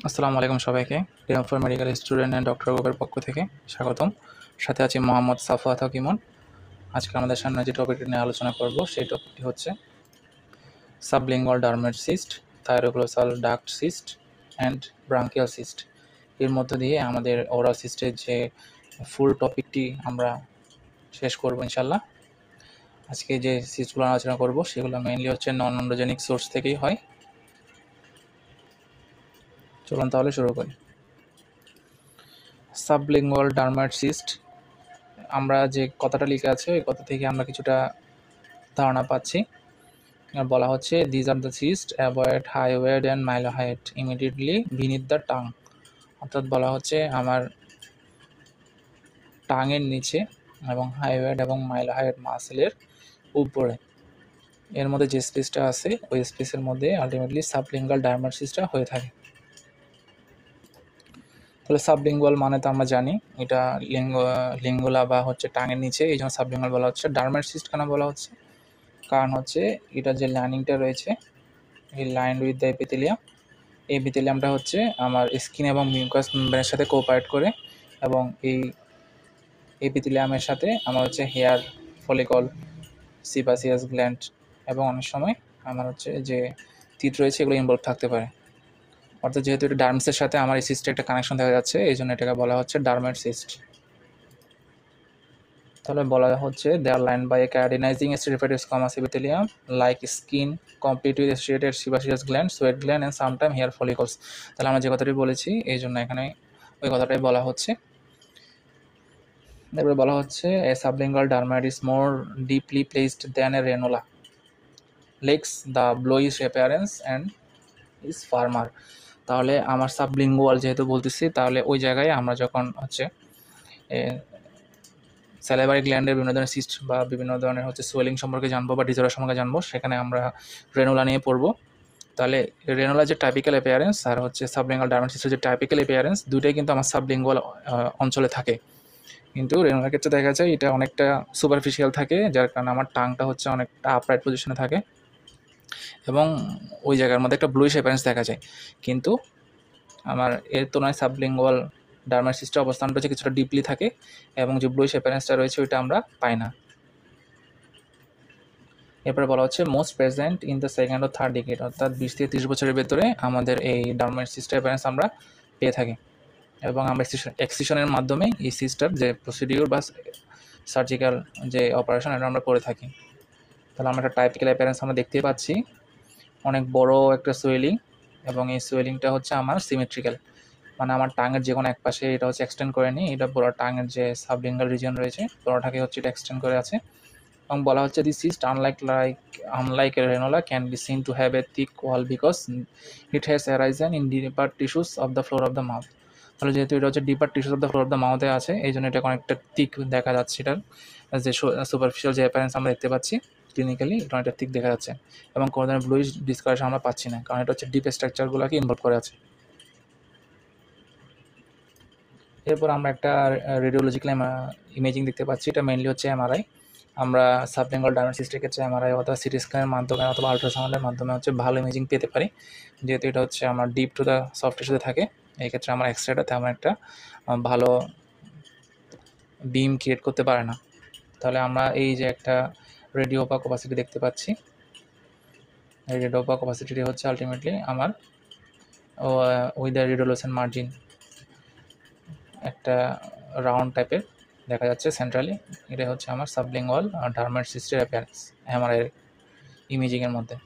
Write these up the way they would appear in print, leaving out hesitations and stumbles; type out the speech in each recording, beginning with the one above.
আসসালামু আলাইকুম সবাইকে। TM for medical student and doctor গ্রুপের পক্ষ থেকে স্বাগতম। সাথে আছি মোহাম্মদ সাফওয়াত ইমন। আজকে আমাদের সামনে যে টপিকটি নিয়ে আলোচনা করব সেই টপিকটি হচ্ছে sublingual dermoid cyst, thyroglossal duct cyst and branchial cyst. এর মধ্য দিয়ে আমাদের ওরাল সিস্টের যে ফুল টপিকটি আমরা শেষ করব ইনশাল্লাহ। আজকে যে সিস্টগুলো আলোচনা করব সেগুলো মেইনলি হচ্ছে নন অন্ডোজেনিক সোর্স থেকেই হয়। চলুন তাহলে শুরু করি। সাবলিঙ্গুয়াল ডার্মেট সিস্ট, আমরা যে কথাটা লিখে আছে ওই কথা থেকে আমরা কিছুটা ধারণা পাচ্ছি। বলা হচ্ছে these are the cyst avoid hyoid and mylohyoid immediately beneath the tongue. অর্থাৎ বলা হচ্ছে আমার টাঙের নিচে এবং হাইওয়েড এবং মাইলো হাইট মাসেলের উপরে, এর মধ্যে যে স্পেসটা আছে ওই স্পেসের মধ্যে আলটিমেটলি সাবলিঙ্গুয়াল ডার্মাটোসিসটা হয়ে থাকে। তাহলে সাবলিঙ্গুয়াল মানে তো আমরা জানি এটা লিঙ্গুলা বা হচ্ছে টাঙের নিচে, এই জন্য সাবলিঙ্গুয়াল বলা হচ্ছে। ডার্মাটোসিস্ট কেন বলা হচ্ছে? কারণ হচ্ছে এটা যে লাইনিংটা রয়েছে এই লাইন উইথ দ্য এপিথেলিয়াম, এই এপিথেলিয়ামটা হচ্ছে আমার স্কিন এবং মিউকাস মেমব্রেনের সাথে কোঅপারেট করে এবং এই এপিথেলিয়ামের সাথে আমার হচ্ছে হেয়ার ফলিকল, সিবাসিয়াস গ্ল্যান্ড এবং অনেক সময় আমার হচ্ছে যে টিথ রয়েছে এগুলো ইনভলভ থাকতে পারে। অর্থাৎ যেহেতু এটা ডার্মসের সাথে আমার এই সিস্টের একটা কানেকশন দেখা যাচ্ছে, এই জন্য এটাকে বলা হচ্ছে ডার্মেট সিস্ট। তাহলে বলা হচ্ছে they are line by a keratinizing stratified squamous epithelium like skin complete with striated sebaceous gland, sweat gland and sometime hair follicles. তাহলে আমরা যে কথাটি বলেছি এই জন্য এখানে ওই কথাটাই বলা হচ্ছে। এরপরে বলা হচ্ছে a sublingual dermoid is more deeply placed than a ranula, lacks the bluish appearance and is firmer. তাহলে আমার সাবলিঙ্গুয়াল যেহেতু বলতেছি, তাহলে ওই জায়গায় আমরা যখন হচ্ছে স্যালাইভারি গ্ল্যান্ডের বিভিন্ন ধরনের সিস্ট বা বিভিন্ন ধরনের হচ্ছে সোয়েলিং সম্পর্কে জানবো বা ডিজঅর্ডার সম্পর্কে জানবো, সেখানে আমরা রেনোলা নিয়ে পড়বো। তাহলে রেনোলা যে টাইপিক্যাল অ্যাপিয়ারেন্স আর হচ্ছে সাবলিঙ্গুয়াল ডার্মাটোসিসের যে টাইপিক্যাল অ্যাপিয়ারেন্স, দুইটাই কিন্তু আমার সাবলিঙ্গুয়াল অঞ্চলে থাকে। কিন্তু রেনোলার ক্ষেত্রে দেখা যায় এটা অনেকটা সুপারফিশিয়াল থাকে, যার কারণে আমার টাংটা হচ্ছে অনেকটা আপরাইট পজিশনে থাকে এবং ওই জায়গার মধ্যে একটা ব্লুইশ অ্যাপিয়ারেন্স দেখা যায়। কিন্তু আমার এর তুলনায় সাবলিঙ্গুয়াল ডার্মাটোসিসের অবস্থানটা হচ্ছে কিছুটা ডিপলি থাকে এবং যে ব্লুইশ অ্যাপিয়ারেন্সটা রয়েছে ওইটা আমরা পাই না। এরপরে বলা হচ্ছে most present in the second ও থার্ড ডিকেড, অর্থাৎ 20 থেকে 30 বছরের ভেতরে আমাদের এই ডার্মাটোসিসের অ্যাপিয়ারেন্স আমরা পেয়ে থাকি এবং আমরা এক্সিশনের মাধ্যমে এই সিস্টার যে প্রসিডিউর বা সার্জিক্যাল যে অপারেশন এটা আমরা করে থাকি। তাহলে আমরা একটা টাইপিক্যাল অ্যাপিয়ারেন্স আমরা দেখতেই পাচ্ছি, অনেক বড় একটা সোয়েলিং এবং এই সোয়েলিংটা হচ্ছে আমার সিমেট্রিক্যাল, মানে আমার টাঙের যে কোনো এক পাশে এটা হচ্ছে এক্সটেন্ড করে নিই, এটা পুরো টাঙের যে সাবলিঙ্গাল রিজিয়ন রয়েছে পুরোটাকে হচ্ছে এটা এক্সটেন্ড করে আছে। এবং বলা হচ্ছে this cyst unlike ranula can be seen to have a thick wall because it has arisen in deeper tissues of the floor of the mouth. তাহলে যেহেতু এটা হচ্ছে deeper tissues of the floor of the মাউথে আছে, এই জন্য এটা অনেকটা থিক দেখা যাচ্ছে। এটার যে সুপারফিশিয়াল যে অ্যাপিয়ারেন্স আমরা দেখতে পাচ্ছি ক্লিনিক্যালি এটা অনেকটা থিক দেখা যাচ্ছে এবং কোনো ধরনের ব্লুইশ ডিসকালারেশন আমরা পাচ্ছি না, কারণ এটা হচ্ছে ডিপ স্ট্রাকচারগুলোকে ইনভলভ করে আছে। এরপর আমরা একটা রেডিওলজিক্যাল ইমেজিং দেখতে পাচ্ছি, এটা মেইনলি হচ্ছে এমআরআই। আমরা সাবলিঙ্গুয়াল ডার্মাটোসিসের ক্ষেত্রে এমআরআই অথবা সিটি স্ক্যানের মাধ্যমে অথবা আল্ট্রাসাউন্ডের মাধ্যমে হচ্ছে ভালো ইমেজিং পেতে পারি, যেহেতু এটা হচ্ছে আমার ডিপ টু দ্য সফট টিস্যুতে থাকে। এই ক্ষেত্রে আমার এক্সরেটা তেমন একটা ভালো বিম ক্রিয়েট করতে পারে না। তাহলে আমরা এই যে একটা রেডিও অপাক অপাসিটি দেখতে পাচ্ছি, এই রেডিও অপাক অপাসিটি হচ্ছে আলটিমেটলি আমার উইথ দ্য রেডিওলুসেন্ট মার্জিন একটা রাউন্ড টাইপের দেখা যাচ্ছে সেন্ট্রালি। এটা হচ্ছে আমার সাবলিঙ্গুয়াল ডার্মাটোসিসের অ্যাপিয়ারেন্স এমআরআই ইমেজিংয়ের মধ্যে।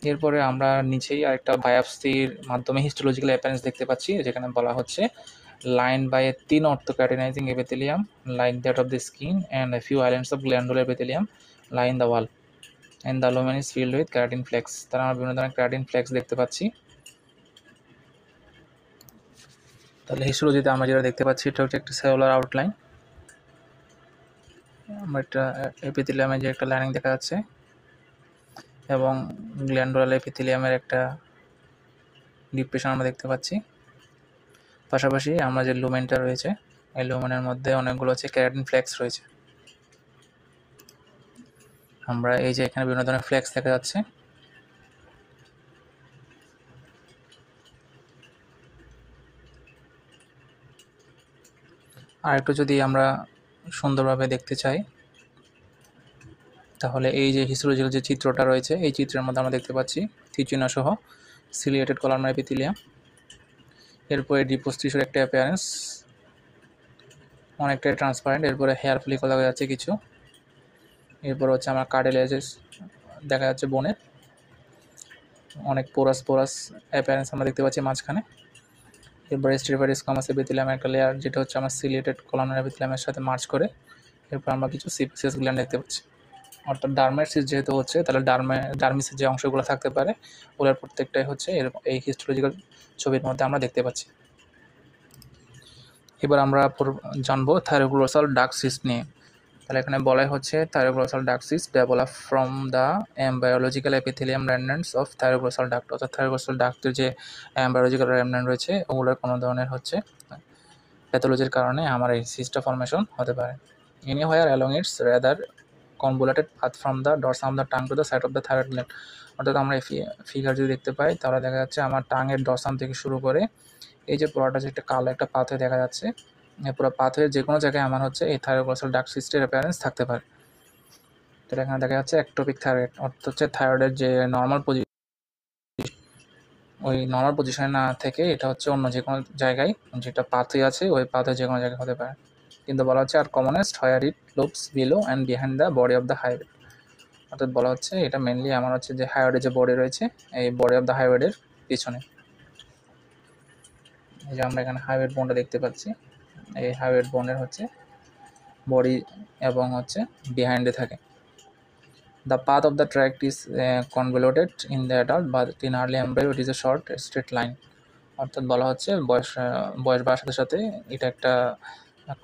এরপরে আমরা নিচেই আরেকটা বায়োপসির মাধ্যমে হিস্টোলজিক্যাল অ্যাপিয়ারেন্স দেখতে পাচ্ছি, যেখানে বলা হচ্ছে line by a thin orthokeratinizing epithelium like that of the skin and a few islands of glandular epithelium line the wall and the lumen is filled with keratin flakes. তারা আমরা বিভিন্ন ধরনের keratin flakes দেখতে পাচ্ছি। তাহলে হিস্টোলজিতে আমরা যেটা দেখতে পাচ্ছি এটা হচ্ছে একটা সেলুলার আউটলাইন, আমরা একটা এপিথেলিয়ামের যে একটা লাইনিং দেখা যাচ্ছে এবং গ্ল্যান্ডুলার এপিথেলিয়ামের একটা ডিপ্রেশন আমরা দেখতে পাচ্ছি। পাশাপাশি আমরা যে লুমেনটা রয়েছে এই লুমেনের মধ্যে অনেকগুলো হচ্ছে ক্যারাটিন ফ্লেক্স রয়েছে। আমরা এই যে এখানে বিভিন্ন ধরনের ফ্লেক্স দেখা যাচ্ছে, আর একটু যদি আমরা সুন্দরভাবে দেখতে চাই, তাহলে এই যে হিস্টোলজিক্যাল যে চিত্রটা রয়েছে, এই চিত্রের মধ্যে আমরা দেখতে পাচ্ছি থিচিনা সহ সিলিয়েটেড কলামনার এপিথেলিয়াম। এরপরে ডিপোজ টিস্যুর একটা অ্যাপিয়ারেন্স, অনেকটাই ট্রান্সপারেন্ট। এরপরে হেয়ার ফলিকল দেখা যাচ্ছে কিছু। এরপর হচ্ছে আমার কার্টিলেজেস দেখা যাচ্ছে বোনের, অনেক পোরাস অ্যাপিয়ারেন্স আমরা দেখতে পাচ্ছি মাঝখানে। এরপরে স্ট্রিভারিস কমাস এপিথেলিয়ামের একটা লেয়ার, যেটা হচ্ছে আমার সিলিয়েটেড কলামনার এপিথেলিয়ামের সাথে মার্চ করে। এরপর আমরা কিছু সিপিসিয়াস গ্ল্যান্ড দেখতে পাচ্ছি। অর্থাৎ ডার্মেসিস যেহেতু হচ্ছে, তাহলে ডার্মিসের যে অংশগুলো থাকতে পারে ওগুলোর প্রত্যেকটাই হচ্ছে এই হিস্টোলজিক্যাল ছবির মধ্যে আমরা দেখতে পাচ্ছি। এবার আমরা জানবো থাইরোগ্লোসাল ডাক্ট সিস্ট নিয়ে। তাহলে এখানে বলাই হচ্ছে thyroglossal duct cyst develop from the embryological epithelium remnants of thyroglossal duct. অর্থাৎ থাইরোগ্লোসাল ডাক্টের যে এমব্রায়োলজিক্যাল রেমন্যান্ট রয়েছে ওগুলোর কোনো ধরনের হচ্ছে প্যাথোলজির কারণে আমার এই সিস্টটা ফর্মেশন হতে পারে। Anywhere along its rather convoluted path from the dorsum of the tongue to the side of the thyroid gland. অর্থাৎ আমরা এই ফিগার যদি দেখতে পাই, তাহলে দেখা যাচ্ছে আমার টাঙের ডরসাম থেকে শুরু করে এই যে পুরোটা যে একটা কালো একটা পাথওয়ে দেখা যাচ্ছে, এই পুরো পাথওয়ে যে কোনো জায়গায় আমার হচ্ছে এই থাইরোগ্লোসাল ডাক্ট সিস্টের অ্যাপিয়ারেন্স থাকতে পারে। তো এখানে দেখা যাচ্ছে একটোপিক থাইরয়েড, অর্থাৎ হচ্ছে থাইরয়েডের যে নর্মাল পজিশন, ওই নর্মাল পজিশনে না থেকে এটা হচ্ছে অন্য যে কোনো জায়গায় যেটা পাথওয়ে আছে ওই পাথওয়ে যে কোনো জায়গায় হতে পারে। কিন্তু বলা হচ্ছে are commonest where it loops below and behind the body of the hyoid. অর্থাৎ বলা হচ্ছে এটা মেনলি আমার হচ্ছে যে হাইওয়েডের যে বডি রয়েছে এই বডি অফ দ্য হাইওয়েডের পিছনে। এই যে আমরা এখানে হাইওয়েড বোনটা দেখতে পাচ্ছি, এই হাইওয়েড বোনের হচ্ছে বডি এবং হচ্ছে বিহাইন্ডে থাকে। The path of the tract is convoluted in the adult, but in early embryo it is a short straight line. অর্থাৎ বলা হচ্ছে বয়স বাড়ার সাথে সাথে এটা একটা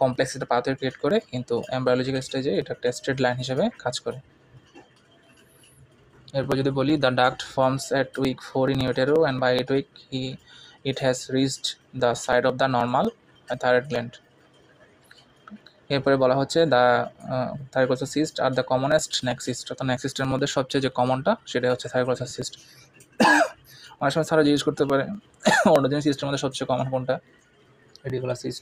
কমপ্লেক্স একটা পাথওয়ে ক্রিয়েট করে, কিন্তু এমব্রায়োলজিক্যাল স্টেজে এটা একটা স্ট্রেট লাইন হিসেবে কাজ করে। এরপর যদি বলি the duct forms at week 4 in utero and by 8 week it has reached the side of the normal thyroid gland. এরপরে বলা হচ্ছে the thyroglossal cyst are the commonest neck cyst. অর্থাৎ নেক সিস্টের মধ্যে সবচেয়ে যে কমনটা সেটা হচ্ছে থাইরোগ্লোসাল সিস্ট। অনেক সময় স্যারা জিজ্ঞেস করতে পারে অর্ডোজেনিক সিস্টের মধ্যে সবচেয়ে কমন কোনটা, রেডিকুলার সিস্ট।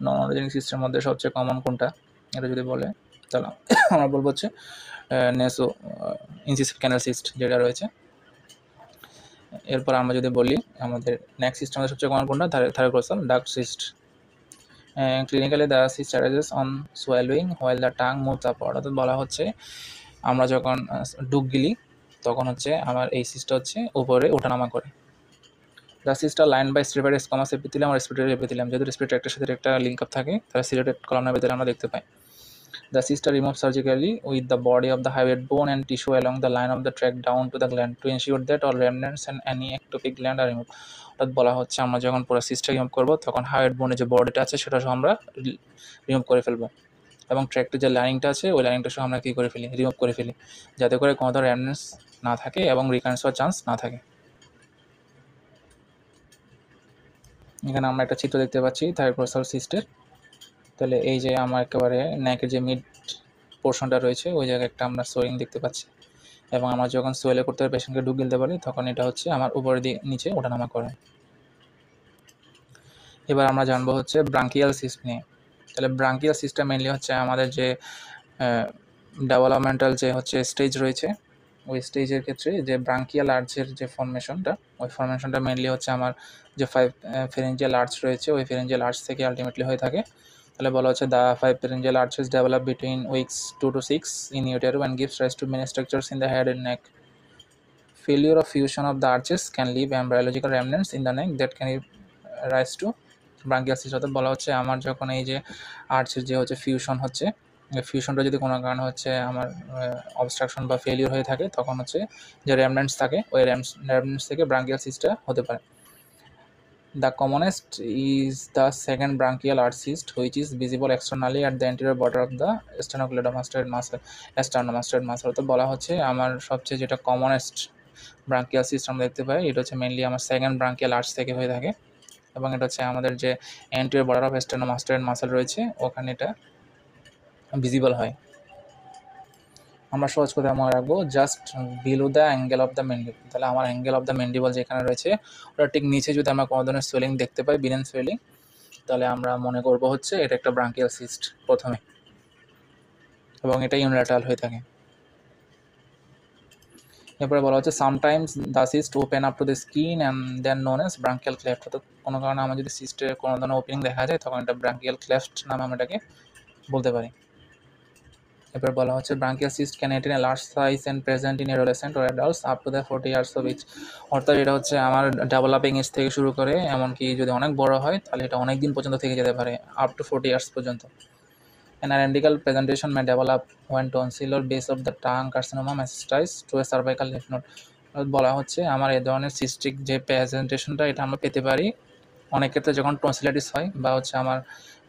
নন অর্ডোজেনিক সিস্টের মধ্যে সবচেয়ে কমন কোনটা, এটা যদি বলে তাহলে আমরা বলবো হচ্ছে নেসো ইনসিসিভ ক্যানাল সিস্ট যেটা রয়েছে। এরপর আমরা যদি বলি আমাদের নেক সিস্টেমের সবচেয়ে কমন কোনটা, thyroglossal duct cyst. Clinically the cyst arises on swallowing while the tongue moves upward. অর্থাৎ বলা হচ্ছে আমরা যখন ডুব গিলি তখন হচ্ছে আমার এই সিস্টটা হচ্ছে উপরে ওঠানামা করে। দ্য সিস্টটা line by stratified squamous epithelium or respiratory epithelium. যদি রেসপিরেটরি একটার সাথে একটা লিঙ্ক আপ থাকে তাহলে সিলিয়েটেড কলামনার এপিথেলিয়াম আমরা দেখতে পাই। The sister removed surgically with the body of the hyoid bone and tissue along the line of the tract down to the gland to ensure that all remnants and any ectopic gland are removed. অর্থাৎ বলা হচ্ছে আমরা যখন পুরো সিস্টটা remove করবো তখন হাইওয়েড বোনের যে বডিটা আছে সেটা সহ আমরা রিমুভ করে ফেলবো, এবং ট্র্যাক্টের যে লাইনিংটা আছে ওই লাইনিংটা সহ আমরা কী করে ফেলি, রিমুভ করে ফেলি, যাতে করে কোনো ধরনের রেমনেন্টস না থাকে এবং রিকারেন্স হওয়ার চান্স না থাকে। এখানে আমরা একটা চিত্র দেখতে পাচ্ছি থাইরোগ্লোসাল সিস্টের। তাহলে এই যে আমার একেবারে নেকের যে মিড পোর্শনটা রয়েছে ওই জায়গায় একটা আমরা সোয়িং দেখতে পাচ্ছি, এবং আমরা যখন সোয়েলে করতে পেশেন্টকে ডুব গিলতে পারি তখন এটা হচ্ছে আমার উপরে দিয়ে নিচে ওঠানামা করে। এবার আমরা জানবো হচ্ছে ব্রাঙ্কিয়াল সিস্ট নিয়ে। তাহলে ব্রাঙ্কিয়াল সিস্টটা মেনলি হচ্ছে আমাদের যে ডেভেলপমেন্টাল যে হচ্ছে স্টেজ রয়েছে ওই স্টেজের ক্ষেত্রে যে ব্রাঙ্কিয়াল আর্চের যে ফর্মেশনটা, ওই ফর্মেশনটা মেনলি হচ্ছে আমার যে 5 ফেরেঞ্জিয়াল আর্চ রয়েছে ওই ফেরেঞ্জিয়াল আর্চ থেকে আলটিমেটলি হয়ে থাকে। তাহলে বলা হচ্ছে the 5 pharyngeal arches develop between weeks 2 to 6 in utero and gives rise to many structures in the head and neck. Failure of fusion of the arches can leave embryological remnants in the neck that can give rise to branchial cyst. অর্থাৎ বলা হচ্ছে আমার যখন এই যে আর্চের যে হচ্ছে fusion হচ্ছে, এই ফিউশনটা যদি কোনো কারণে হচ্ছে আমার অবস্ট্রাকশন বা ফেলিওর হয়ে থাকে তখন হচ্ছে যে রেমন্যান্টস থাকে ওই রেমন্যান্টস থেকে ব্রাঙ্কিয়াল সিস্টটা হতে পারে। The commonest is the second branchial arch cyst, which is visible externally at the anterior border of the sternocleidomastoid muscle. Sternomastoid muscle অর্থাৎ বলা হচ্ছে আমার সবচেয়ে যেটা কমনেস্ট ব্রাঙ্কিয়াল সিস্ট আমরা দেখতে পাই এটা হচ্ছে মেনলি আমার সেকেন্ড ব্রাঙ্কিয়াল আর্চ থেকে হয়ে থাকে, এবং এটা হচ্ছে আমাদের যে anterior border of sternocleidomastoid muscle রয়েছে ওখানে এটা ভিজিবল হয়। আমরা সহজ করে মনে রাখবো just below the angle of the mandible. তাহলে আমার অ্যাঙ্গেল অফ দ্য মেন্ডিবল যেখানে রয়েছে ওটা ঠিক নিচে যদি আমরা কোনো ধরনের সোয়েলিং দেখতে পাই, বিনেন সোয়েলিং, তাহলে আমরা মনে করব হচ্ছে এটা একটা ব্রাঙ্কিয়াল সিস্ট প্রথমে, এবং এটা ইউনিল্যাটারাল হয়ে থাকে। এরপরে বলা হচ্ছে sometimes the cyst open up to the skin and then known as branchial cleft. অর্থাৎ কোনো কারণে আমার যদি সিস্টে কোনো ধরনের ওপেনিং দেখা যায় তখন এটা ব্রাঙ্কিয়াল ক্লেফট নামে আমরা এটাকে বলতে পারি। এরপর বলা হচ্ছে branchial cyst can attain a large size and present in adolescent or adults up to the 40 years of age. অর্থাৎ এটা হচ্ছে আমার ডেভেলপিং এজ থেকে শুরু করে এমনকি যদি অনেক বড় হয় তাহলে এটা অনেক দিন পর্যন্ত থেকে যেতে পারে, আপ টু 40 ইয়ার্স পর্যন্ত। An identical presentation may develop when tonsil or base of the tongue carcinoma metastases to a cervical lymph node. বলা হচ্ছে আমার এই ধরনের সিস্টিক যে প্রেজেন্টেশনটা এটা আমরা পেতে পারি অনেক ক্ষেত্রে যখন টনসিলাইটিস হয়, বা হচ্ছে আমার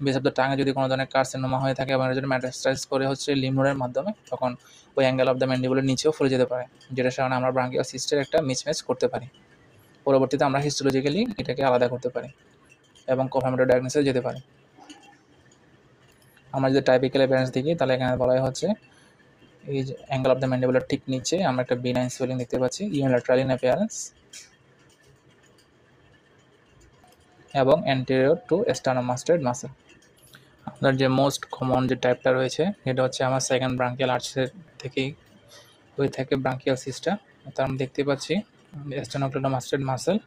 বেস অফ দ্য টাঙে যদি কোনো ধরনের কার্সিনোমা হয়ে থাকে এবং এটা যদি মেটাস্টাইজ করে হচ্ছে লিম্ফ নোডের মাধ্যমে, তখন ওই অ্যাঙ্গেল অফ দ্য ম্যান্ডিবলের নিচেও ফুলে যেতে পারে, যেটার কারণে আমরা ব্রাঙ্কিয়াল সিস্টের একটা মিসম্যাচ করতে পারি। পরবর্তীতে আমরা হিস্টোলজিক্যালি এটাকে আলাদা করতে পারি এবং কনফার্মেটরি ডায়াগনোসিসে যেতে পারি। আমরা যদি টাইপিক্যাল অ্যাপিয়ারেন্স দেখি তাহলে এখানে বলা হচ্ছে এই যে অ্যাঙ্গেল অফ দ্য ম্যান্ডিবলের ঠিক নিচে আমরা একটা বিনাইন সোয়েলিং দেখতে পাচ্ছি, ইউনিল্যাটারাল ইন অ্যাপিয়ারেন্স, এবং অ্যান্টেরিয়র টু স্টার্নোমাস্টেড মাসল। আপনার যে মোস্ট কমন যে টাইপটা রয়েছে এটা হচ্ছে আমার সেকেন্ড ব্রাঙ্কিয়াল আর্চের থেকেই হয়ে থাকে ব্রাঙ্কিয়াল সিস্টটা। তার আমরা দেখতে পাচ্ছি স্টার্নোক্লেডোমাস্টেড মাসল,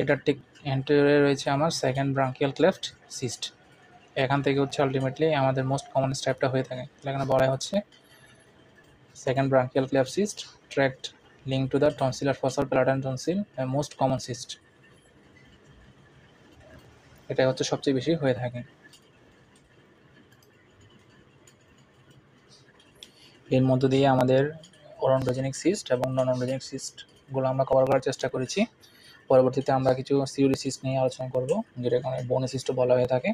এটার ঠিক অ্যান্টেরিয়রে রয়েছে আমার সেকেন্ড ব্রাঙ্কিয়াল ক্লেফট সিস্ট। এখান থেকে হচ্ছে আলটিমেটলি আমাদের মোস্ট কমন টাইপটা হয়ে থাকে। এখানে বলা হচ্ছে second branchial cleft cyst tract linked to the tonsillar fossa or palatine tonsil, a most common cyst. এটা হচ্ছে সবচেয়ে বেশি হয়ে থাকে। এর মধ্য দিয়ে আমাদের অরন্ডোজেনিক সিস্ট এবং নন অরন্ডোজেনিক সিস্টগুলো আমরা কভার করার চেষ্টা করেছি। পরবর্তীতে আমরা কিছু সিউরি সিস্ট নিয়ে আলোচনা করব, যেটা এখানে বোনি সিস্টও বলা হয়ে থাকে।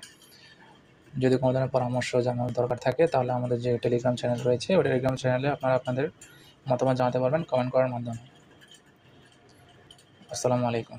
যদি কোনো ধরনের পরামর্শ জানার দরকার থাকে তাহলে আমাদের যে টেলিগ্রাম চ্যানেল রয়েছে ওই টেলিগ্রাম চ্যানেলে আপনারা আপনাদের মতামত জানাতে পারবেন কমেন্ট করার মাধ্যমে। আসসালামু আলাইকুম।